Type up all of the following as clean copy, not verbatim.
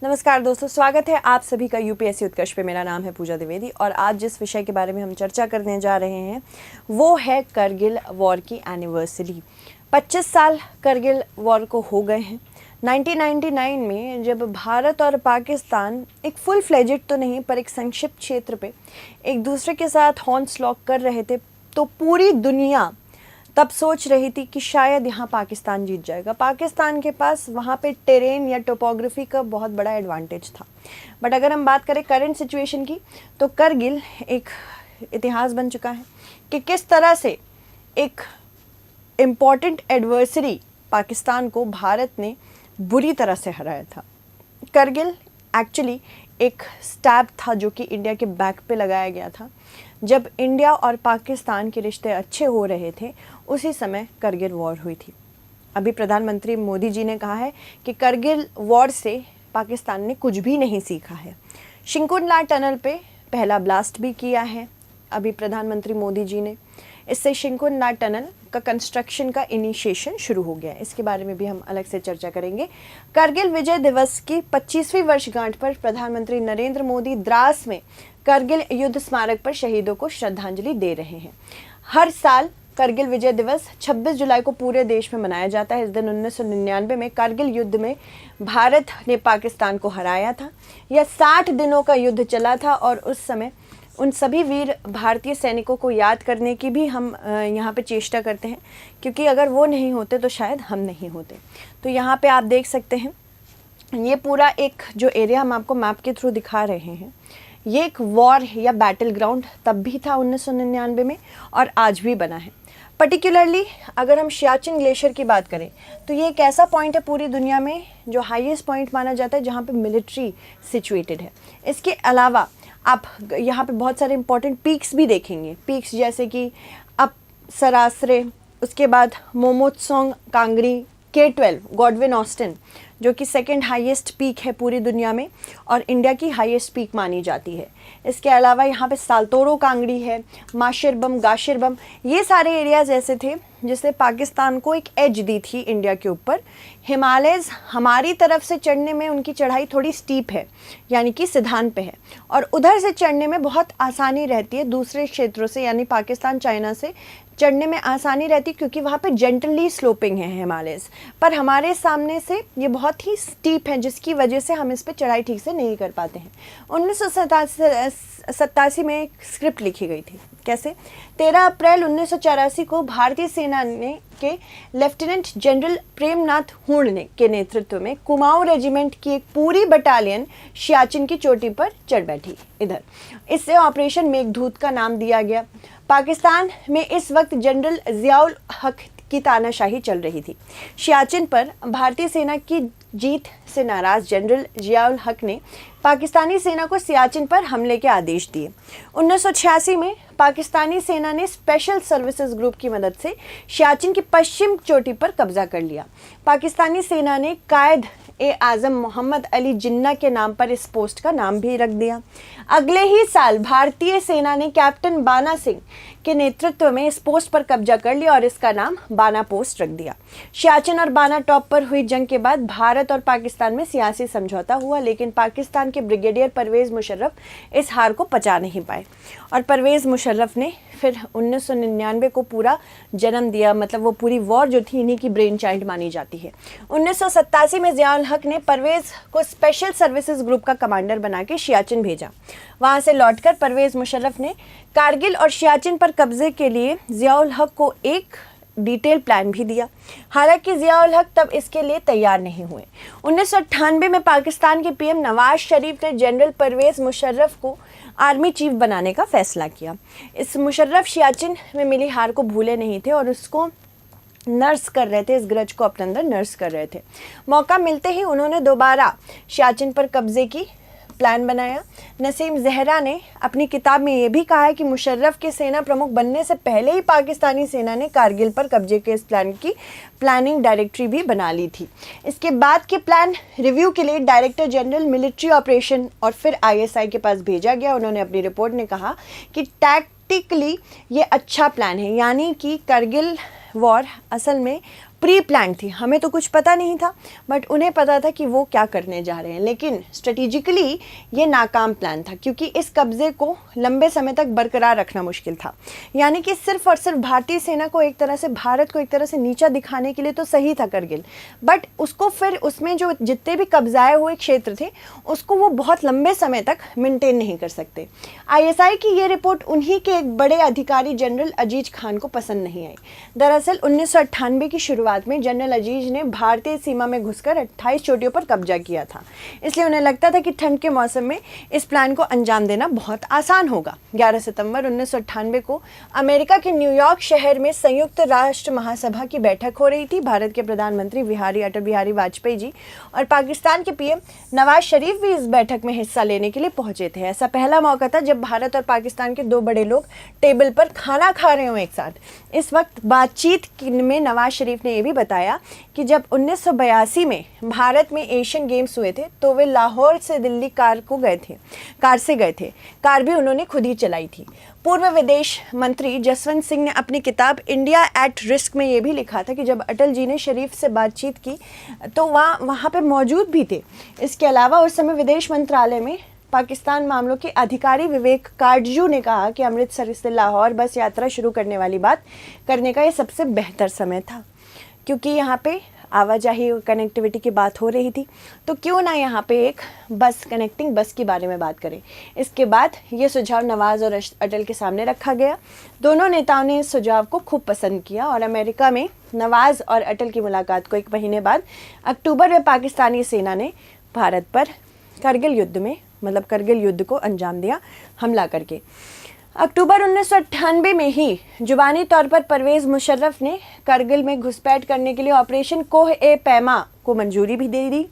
नमस्कार दोस्तों, स्वागत है आप सभी का यूपीएससी उत्कर्ष पे। मेरा नाम है पूजा द्विवेदी और आज जिस विषय के बारे में हम चर्चा करने जा रहे हैं वो है करगिल वॉर की एनिवर्सरी। 25 साल करगिल वॉर को हो गए हैं। 1999 में जब भारत और पाकिस्तान एक फुल फ्लेजेड तो नहीं पर एक संक्षिप्त क्षेत्र पे एक दूसरे के साथ हॉर्न्स लॉक कर रहे थे, तो पूरी दुनिया तब सोच रही थी कि शायद यहाँ पाकिस्तान जीत जाएगा। पाकिस्तान के पास वहाँ पे टेरेन या टोपोग्राफी का बहुत बड़ा एडवांटेज था। बट अगर हम बात करें करंट सिचुएशन की, तो करगिल एक इतिहास बन चुका है कि किस तरह से एक इम्पॉर्टेंट एडवर्सरी पाकिस्तान को भारत ने बुरी तरह से हराया था। करगिल एक्चुअली एक स्टैब था जो कि इंडिया के बैक पे लगाया गया था। जब इंडिया और पाकिस्तान के रिश्ते अच्छे हो रहे थे उसी समय करगिल वॉर हुई थी। अभी प्रधानमंत्री मोदी जी ने कहा है कि करगिल वॉर से पाकिस्तान ने कुछ भी नहीं सीखा है। शिंकुला टनल पे पहला ब्लास्ट भी किया है अभी प्रधानमंत्री मोदी जी ने। इससे शिंकुला टनल का कंस्ट्रक्शन का इनिशिएशन शुरू हो गया है। इसके बारे में भी हम अलग से चर्चा करेंगे। करगिल विजय दिवस की 25वीं वर्षगांठ पर प्रधानमंत्री नरेंद्र मोदी द्रास में करगिल युद्ध स्मारक पर शहीदों को श्रद्धांजलि दे रहे हैं। हर साल करगिल विजय दिवस 26 जुलाई को पूरे देश में मनाया जाता है। इस दिन 1999 में करगिल युद्ध में भारत ने पाकिस्तान को हराया था। यह 60 दिनों का युद्ध चला था और उस समय उन सभी वीर भारतीय सैनिकों को याद करने की भी हम यहाँ पे चेष्टा करते हैं, क्योंकि अगर वो नहीं होते तो शायद हम नहीं होते। तो यहाँ पे आप देख सकते हैं ये पूरा एक जो एरिया हम आपको मैप के थ्रू दिखा रहे हैं, ये एक वॉर या बैटल ग्राउंड तब भी था 1999 में और आज भी बना है। पर्टिकुलरली अगर हम सियाचिन ग्लेशियर की बात करें तो ये एक ऐसा पॉइंट है पूरी दुनिया में जो हाईएस्ट पॉइंट माना जाता है जहाँ पे मिलिट्री सिचुएटेड है। इसके अलावा आप यहाँ पे बहुत सारे इंपॉर्टेंट पीक्स भी देखेंगे। पीक्स जैसे कि अप सरासरे, उसके बाद मोमोत्सोंग कांगरी, K12 गॉडविन ऑस्टिन जो कि सेकंड हाईएस्ट पीक है पूरी दुनिया में और इंडिया की हाईएस्ट पीक मानी जाती है। इसके अलावा यहाँ पे साल्तोरो कांगड़ी है, माशिरबम, गाशिरबम, ये सारे एरियाज ऐसे थे जिसने पाकिस्तान को एक एज दी थी इंडिया के ऊपर। हिमालयज़ हमारी तरफ से चढ़ने में उनकी चढ़ाई थोड़ी स्टीप है, यानी कि सिधान पे है, और उधर से चढ़ने में बहुत आसानी रहती है। दूसरे क्षेत्रों से यानी पाकिस्तान चाइना से चढ़ने में आसानी रहती क्योंकि वहाँ पे जेंटली स्लोपिंग है हिमालयज़, पर हमारे सामने से ये बहुत ही स्टीप है जिसकी वजह से हम इस पर चढ़ाई ठीक से नहीं कर पाते हैं। 1987 में एक स्क्रिप्ट लिखी गई थी। कैसे? 13 अप्रैल 1984 को भारतीय सेना ने के लेफ्टिनेंट जनरल प्रेमनाथ हुण के नेतृत्व में कुमाऊं रेजिमेंट की एक पूरी बटालियन सियाचिन की चोटी पर चढ़ बैठी इधर। इससे ऑपरेशन मेघदूत का नाम दिया गया। पाकिस्तान में इस वक्त जनरल जियाउल हक की तानाशाही चल रही थी। सियाचिन पर भारतीय सेना की जीत से नाराज जनरल जियाउल हक ने पाकिस्तानी सेना को सियाचिन पर हमले के आदेश दिए। 1986 में पाकिस्तानी सेना ने स्पेशल सर्विसेज ग्रुप की मदद से सियाचिन की पश्चिम चोटी पर कब्जा कर लिया। पाकिस्तानी सेना ने कायद ए आज़म मोहम्मद अली जिन्ना के नाम पर इस पोस्ट का नाम भी रख दिया। अगले ही साल भारतीय सेना ने कैप्टन बाना सिंह के नेतृत्व में इस पोस्ट पर कब्जा कर लिया और इसका नाम बाना पोस्ट रख दिया। सियाचिन और बाना टॉप पर हुई जंग के बाद भारत और पाकिस्तान में सियासी समझौता हुआ, लेकिन पाकिस्तान के ब्रिगेडियर परवेज़ मुशर्रफ इस हार को पचा नहीं पाए और परवेज़ मुशर्रफ ने फिर 1999 को पूरा जन्म दिया। मतलब वो पूरी वॉर जो थी इन्हीं की ब्रेन चाइल्ड मानी जाती है। 1987 में जियाउल हक ने परवेज़ को स्पेशल सर्विसेज ग्रुप का कमांडर बना के सियाचिन भेजा। वहाँ से लौटकर परवेज़ मुशर्रफ ने कारगिल और सियाचिन पर कब्जे के लिए जियाउल हक को एक डिटेल प्लान भी दिया। हालांकि जियाउल हक तब इसके लिए तैयार नहीं हुए। 1998 में पाकिस्तान के पीएम नवाज शरीफ ने जनरल परवेज़ मुशर्रफ को आर्मी चीफ बनाने का फैसला किया। इस मुशर्रफ सियाचिन में मिली हार को भूले नहीं थे और उसको नर्स कर रहे थे, इस ग्रज को अपने अंदर नर्स कर रहे थे। मौका मिलते ही उन्होंने दोबारा सियाचिन पर कब्जे की प्लान बनाया। नसीम जहरा ने अपनी किताब में ये भी कहा है कि मुशर्रफ के सेना प्रमुख बनने से पहले ही पाकिस्तानी सेना ने कारगिल पर कब्जे के इस प्लान की प्लानिंग डायरेक्टरी भी बना ली थी। इसके बाद के प्लान रिव्यू के लिए डायरेक्टर जनरल मिलिट्री ऑपरेशन और फिर ISI के पास भेजा गया। उन्होंने अपनी रिपोर्ट में कहा कि टैक्टिकली ये अच्छा प्लान है, यानी कि करगिल वॉर असल में प्री प्लान थी, हमें तो कुछ पता नहीं था, बट उन्हें पता था कि वो क्या करने जा रहे हैं। लेकिन स्ट्रेटेजिकली ये नाकाम प्लान था, क्योंकि इस कब्जे को लंबे समय तक बरकरार रखना मुश्किल था। यानी कि सिर्फ और सिर्फ भारतीय सेना को एक तरह से, भारत को एक तरह से नीचा दिखाने के लिए तो सही था करगिल, बट उसको फिर उसमें जो जितने भी कब्जाए हुए क्षेत्र थे उसको वो बहुत लंबे समय तक मेंटेन नहीं कर सकते। आईएसआई की ये रिपोर्ट उन्हीं के एक बड़े अधिकारी जनरल अजीज खान को पसंद नहीं आई। दरअसल 1998 की शुरुआत में जनरल अजीज ने भारतीय सीमा में घुसकर 28 चोटियों पर कब्जा किया था, इसलिए उन्हें लगता था कि ठंड के मौसम में इस प्लान को अंजाम देना बहुत आसान होगा। 11 सितंबर 1998 को अमेरिका के न्यूयॉर्क शहर में संयुक्त राष्ट्र महासभा की बैठक हो रही थी। भारत के प्रधानमंत्री अटल बिहारी वाजपेयी जी और पाकिस्तान के पीएम नवाज शरीफ भी इस बैठक में हिस्सा लेने के लिए पहुंचे थे। ऐसा पहला मौका था जब भारत और पाकिस्तान के दो बड़े लोग टेबल पर खाना खा रहे हो एक साथ। इस वक्त बातचीत में नवाज शरीफ ने यह भी बताया कि जब 1982 में भारत में एशियन गेम्स हुए थे तो वे लाहौर से दिल्ली कार से गए थे। कार भी उन्होंने खुद ही चलाई थी। पूर्व विदेश मंत्री जसवंत सिंह ने अपनी किताब इंडिया एट रिस्क में ये भी लिखा था कि जब अटल जी ने शरीफ से बातचीत की तो वहाँ पे मौजूद भी थे। इसके अलावा उस समय विदेश मंत्रालय में पाकिस्तान मामलों के अधिकारी विवेक काटजू ने कहा कि अमृतसर से लाहौर बस यात्रा शुरू करने का ये सबसे बेहतर समय था, क्योंकि यहाँ पे आवाजाही और कनेक्टिविटी की बात हो रही थी, तो क्यों ना यहाँ पे एक कनेक्टिंग बस के बारे में बात करें। इसके बाद ये सुझाव नवाज और अटल के सामने रखा गया। दोनों नेताओं ने इस सुझाव को खूब पसंद किया और अमेरिका में नवाज और अटल की मुलाकात को 1 महीने बाद अक्टूबर में पाकिस्तानी सेना ने भारत पर करगिल युद्ध को अंजाम दिया, हमला करके। अक्टूबर 1998 में ही जुबानी तौर पर परवेज़ मुशर्रफ ने करगिल में घुसपैठ करने के लिए ऑपरेशन कोह-ए-पैमा को मंजूरी भी दे दी।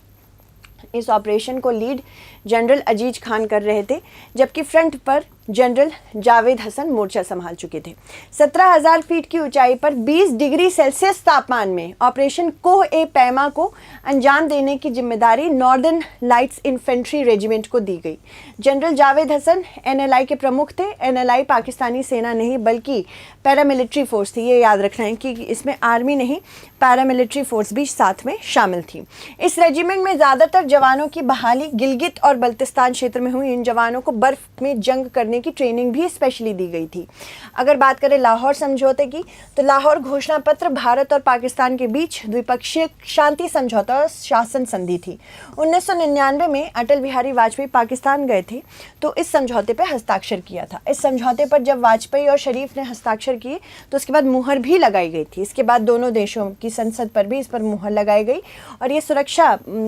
इस ऑपरेशन को लीड जनरल अजीज खान कर रहे थे, जबकि फ्रंट पर जनरल जावेद हसन मोर्चा संभाल चुके थे। 17,000 फीट की ऊंचाई पर 20 डिग्री सेल्सियस तापमान में ऑपरेशन कोह-ए-पैमा को अंजाम देने की जिम्मेदारी नॉर्दर्न लाइट्स इन्फेंट्री रेजिमेंट को दी गई। जनरल जावेद हसन एनएलआई के प्रमुख थे। एनएलआई पाकिस्तानी सेना नहीं बल्कि पैरामिलिट्री फोर्स थी। ये याद रखना है कि इसमें आर्मी नहीं, पैरामिलिट्री फोर्स भी साथ में शामिल थी। इस रेजिमेंट में ज़्यादातर जवानों की बहाली गिलगित और बल्तिस्तान क्षेत्र में हुई। इन जवानों को बर्फ में जंग करने की ट्रेनिंग भी स्पेशली दी गई थी। अगर बात करें लाहौर समझौते की, तो लाहौर घोषणा पत्र भारत और पाकिस्तान के बीच द्विपक्षीय शांति समझौता और शासन संधि थी। 1999 में अटल बिहारी वाजपेयी पाकिस्तान गए थे तो इस समझौते पर हस्ताक्षर किया था। इस समझौते पर जब वाजपेयी और शरीफ ने हस्ताक्षर किए तो उसके बाद मुहर भी लगाई गई थी। इसके बाद दोनों देशों की संसद पर भी इस पर मुहर लगाई गई और ये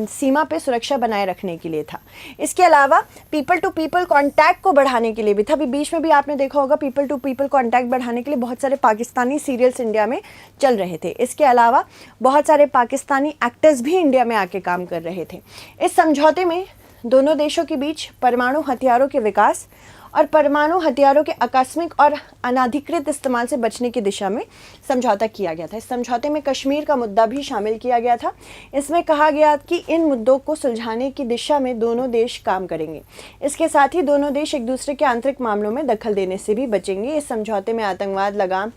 सीमा पे सुरक्षा बनाए रखने के लिए था। इसके अलावा पीपल टू पीपल कॉन्टैक्ट को बढ़ाने के लिए भी था। अभी बीच में भी आपने देखा होगा पीपल टू पीपल कॉन्टैक्ट बढ़ाने के लिए बहुत सारे पाकिस्तानी सीरियल्स इंडिया में चल रहे थे। इसके अलावा बहुत सारे पाकिस्तानी एक्टर्स भी इंडिया में आके काम कर रहे थे। इस समझौते में दोनों देशों के बीच परमाणु हथियारों के विकास और परमाणु हथियारों के आकस्मिक और अनाधिकृत इस्तेमाल से बचने की दिशा में समझौता किया गया था। इस समझौते में कश्मीर का मुद्दा भी शामिल किया गया था। इसमें कहा गया कि इन मुद्दों को सुलझाने की दिशा में दोनों देश काम करेंगे। इसके साथ ही दोनों देश एक दूसरे के आंतरिक मामलों में दखल देने से भी बचेंगे। इस समझौते में आतंकवाद लगाम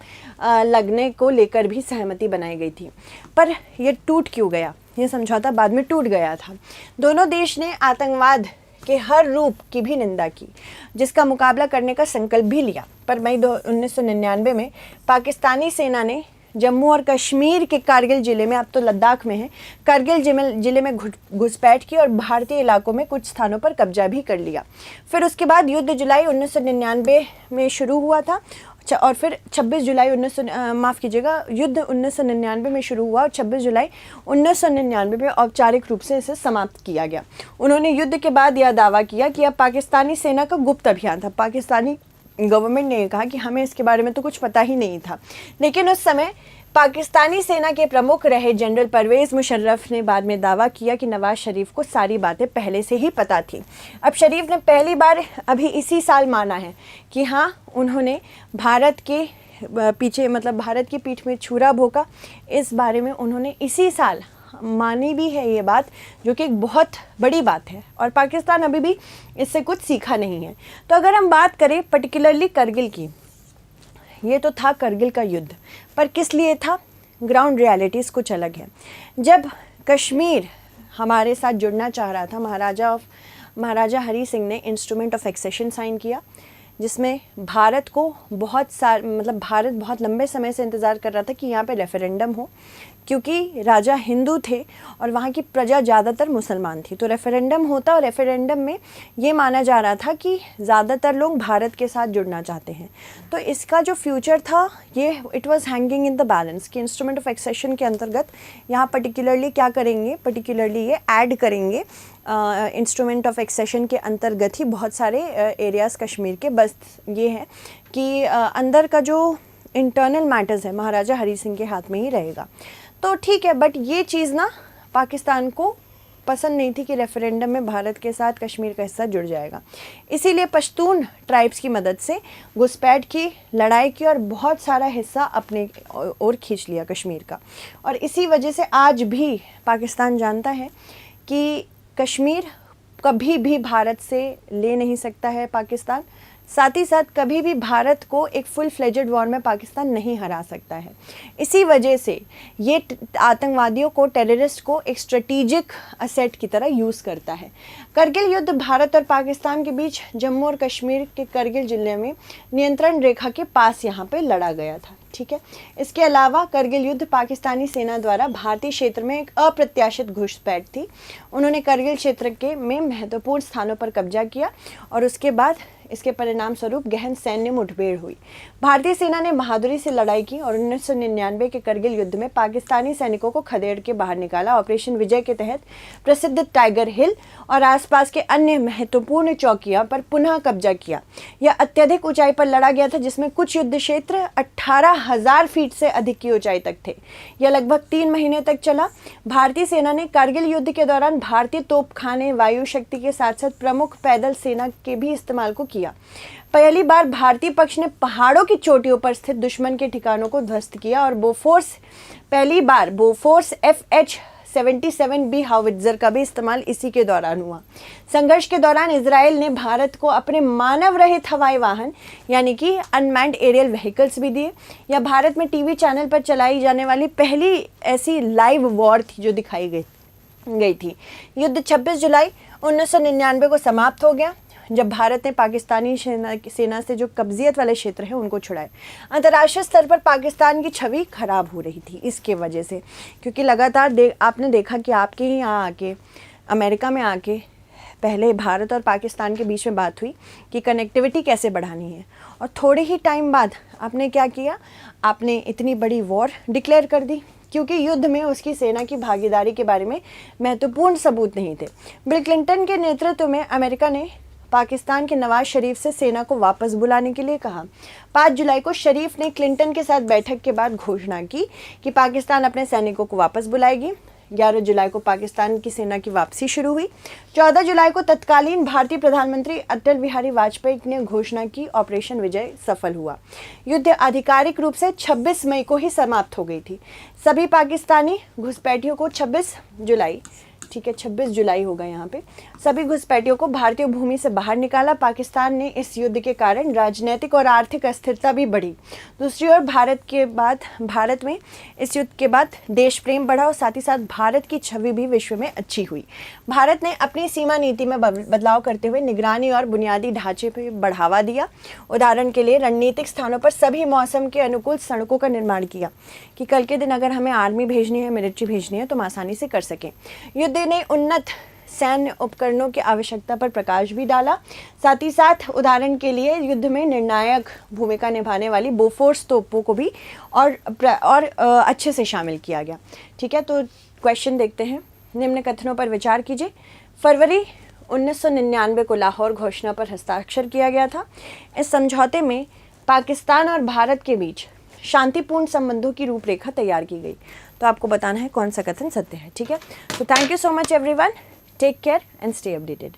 लगने को लेकर भी सहमति बनाई गई थी। पर यह टूट क्यों गया? ये समझौता बाद में टूट गया था। दोनों देश ने आतंकवाद के हर रूप की भी निंदा की, जिसका मुकाबला करने का संकल्प भी लिया। पर मई 1999 में पाकिस्तानी सेना ने जम्मू और कश्मीर के कारगिल जिले में, अब तो लद्दाख में है, कारगिल जिले में घुसपैठ की और भारतीय इलाकों में कुछ स्थानों पर कब्जा भी कर लिया। फिर उसके बाद युद्ध जुलाई 1999 में शुरू हुआ था और फिर 26 जुलाई युद्ध 1999 में शुरू हुआ और 26 जुलाई 1999 में औपचारिक रूप से इसे समाप्त किया गया। उन्होंने युद्ध के बाद यह दावा किया कि यह पाकिस्तानी सेना का गुप्त अभियान था। पाकिस्तानी गवर्नमेंट ने कहा कि हमें इसके बारे में तो कुछ पता ही नहीं था। लेकिन उस समय पाकिस्तानी सेना के प्रमुख रहे जनरल परवेज़ मुशर्रफ ने बाद में दावा किया कि नवाज शरीफ को सारी बातें पहले से ही पता थी। अब शरीफ ने पहली बार अभी इसी साल माना है कि हाँ, उन्होंने भारत के पीछे, मतलब भारत की पीठ में छुरा भोंका। इस बारे में उन्होंने इसी साल मानी भी है ये बात, जो कि एक बहुत बड़ी बात है और पाकिस्तान अभी भी इससे कुछ सीखा नहीं है। तो अगर हम बात करें पर्टिकुलरली करगिल की, ये तो था करगिल का युद्ध, पर किस लिए था? ग्राउंड रियलिटीज़ कुछ अलग है। जब कश्मीर हमारे साथ जुड़ना चाह रहा था, महाराजा हरी सिंह ने इंस्ट्रूमेंट ऑफ एक्सेशन साइन किया, जिसमें भारत बहुत लंबे समय से इंतज़ार कर रहा था कि यहाँ पे रेफरेंडम हो, क्योंकि राजा हिंदू थे और वहाँ की प्रजा ज़्यादातर मुसलमान थी। तो रेफरेंडम होता और रेफरेंडम में ये माना जा रहा था कि ज़्यादातर लोग भारत के साथ जुड़ना चाहते हैं। तो इसका जो फ्यूचर था ये it was hanging in the balance कि इंस्ट्रूमेंट ऑफ एक्सेशन के अंतर्गत यहाँ पर्टिकुलरली क्या करेंगे, पर्टिकुलरली ये ऐड करेंगे इंस्ट्रूमेंट ऑफ एक्सेशन के अंतर्गत ही बहुत सारे एरियाज़ कश्मीर के। बस ये है कि अंदर का जो इंटरनल मैटर्स है महाराजा हरी सिंह के हाथ में ही रहेगा। तो ठीक है, बट ये चीज़ ना पाकिस्तान को पसंद नहीं थी कि रेफरेंडम में भारत के साथ कश्मीर का हिस्सा जुड़ जाएगा। इसीलिए पश्तून ट्राइब्स की मदद से घुसपैठ की, लड़ाई की और बहुत सारा हिस्सा अपने ओर खींच लिया कश्मीर का। और इसी वजह से आज भी पाकिस्तान जानता है कि कश्मीर कभी भी भारत से ले नहीं सकता है पाकिस्तान, साथ ही साथ कभी भी भारत को एक फुल फ्लेजेड वॉर में पाकिस्तान नहीं हरा सकता है। इसी वजह से ये आतंकवादियों को, टेररिस्ट को एक स्ट्रेटेजिक असेट की तरह यूज़ करता है। करगिल युद्ध भारत और पाकिस्तान के बीच जम्मू और कश्मीर के करगिल ज़िले में नियंत्रण रेखा के पास यहाँ पे लड़ा गया था, ठीक है। इसके अलावा करगिल युद्ध पाकिस्तानी सेना द्वारा भारतीय क्षेत्र में एक अप्रत्याशित घुसपैठ थी। उन्होंने करगिल क्षेत्र में महत्वपूर्ण स्थानों पर कब्जा किया और उसके बाद इसके परिणाम स्वरूप गहन सैन्य मुठभेड़ हुई। भारतीय सेना ने बहादुरी से लड़ाई की और 1999 के करगिल युद्ध में पाकिस्तानी सैनिकों को खदेड़ के बाहर निकाला। ऑपरेशन विजय के तहत प्रसिद्ध टाइगर हिल और आसपास के अन्य महत्वपूर्ण चौकियां पर पुनः कब्जा किया। यह अत्यधिक ऊंचाई पर लड़ा गया था, जिसमें कुछ युद्ध क्षेत्र 18,000 फीट से अधिक की ऊंचाई तक थे। यह लगभग 3 महीने तक चला। भारतीय सेना ने कारगिल युद्ध के दौरान भारतीय तोपखाने, वायु शक्ति के साथ साथ प्रमुख पैदल सेना के भी इस्तेमाल को किया। पहली बार भारतीय पक्ष ने पहाड़ों की चोटियों पर स्थित दुश्मन के ठिकानों को ध्वस्त किया और पहली बार बोफोर्स FH-77B हाउवित्जर का भी इस्तेमाल इसी के दौरान हुआ। संघर्ष के दौरान इजराइल ने भारत को अपने मानव रहित हवाई वाहन यानी कि अनमैन्ड एरियल व्हीकल्स भी दिए। यह भारत में टीवी चैनल पर चलाई जाने वाली पहली ऐसी लाइव वॉर थी जो दिखाई गई थी। युद्ध 26 जुलाई 1999 को समाप्त हो गया, जब भारत ने पाकिस्तानी सेना से जो कब्जियत वाले क्षेत्र हैं उनको छुड़ाए। अंतर्राष्ट्रीय स्तर पर पाकिस्तान की छवि खराब हो रही थी इसके वजह से, क्योंकि लगातार आपने देखा कि आपके ही यहाँ आके, अमेरिका में आके पहले भारत और पाकिस्तान के बीच में बात हुई कि कनेक्टिविटी कैसे बढ़ानी है, और थोड़े ही टाइम बाद आपने क्या किया, आपने इतनी बड़ी वॉर डिक्लेयर कर दी, क्योंकि युद्ध में उसकी सेना की भागीदारी के बारे में महत्वपूर्ण सबूत नहीं थे। बिल क्लिंटन के नेतृत्व में अमेरिका ने पाकिस्तान के नवाज शरीफ से सेना को वापस बुलाने के लिए कहा। 5 जुलाई को शरीफ ने क्लिंटन के साथ बैठक के बाद घोषणा की कि पाकिस्तान अपने सैनिकों को वापस बुलाएगी। 11 जुलाई को पाकिस्तान की सेना की वापसी शुरू हुई। 14 जुलाई को तत्कालीन भारतीय प्रधानमंत्री अटल बिहारी वाजपेयी ने घोषणा की, ऑपरेशन विजय सफल हुआ। युद्ध आधिकारिक रूप से 26 मई को ही समाप्त हो गई थी। सभी पाकिस्तानी घुसपैठियों को 26 जुलाई होगा यहाँ पे, सभी घुसपैठियों को भारतीय भूमि से बाहर निकाला। पाकिस्तान ने इस युद्ध के कारण राजनीतिक और आर्थिक अस्थिरता भी बढ़ी। दूसरी ओर भारत में इस युद्ध के बाद देश प्रेम बढ़ा और साथ ही साथ भारत की छवि भी विश्व में अच्छी हुई। भारत ने अपनी सीमा नीति में बदलाव करते हुए निगरानी और बुनियादी ढांचे पर बढ़ावा दिया। उदाहरण के लिए रणनीतिक स्थानों पर सभी मौसम के अनुकूल सड़कों का निर्माण किया कि कल के दिन अगर हमें आर्मी भेजनी है, मिलिट्री भेजनी है तो हम आसानी से कर सकें। युद्ध ने उन्नत सैन्य उपकरणों की आवश्यकता पर प्रकाश भी डाला। साथ ही साथ उदाहरण के लिए युद्ध में निर्णायक भूमिका निभाने वाली बोफोर्स तोपों को भी और अच्छे से शामिल किया गया। ठीक है, तो क्वेश्चन देखते हैं। निम्न कथनों पर विचार कीजिए। फरवरी 1999 को लाहौर घोषणा पर हस्ताक्षर किया गया था। इस समझौते में पाकिस्तान और भारत के बीच शांतिपूर्ण संबंधों की रूपरेखा तैयार की गई। तो आपको बताना है कौन सा कथन सत्य है। ठीक है, तो thank you so much everyone, take care and stay updated.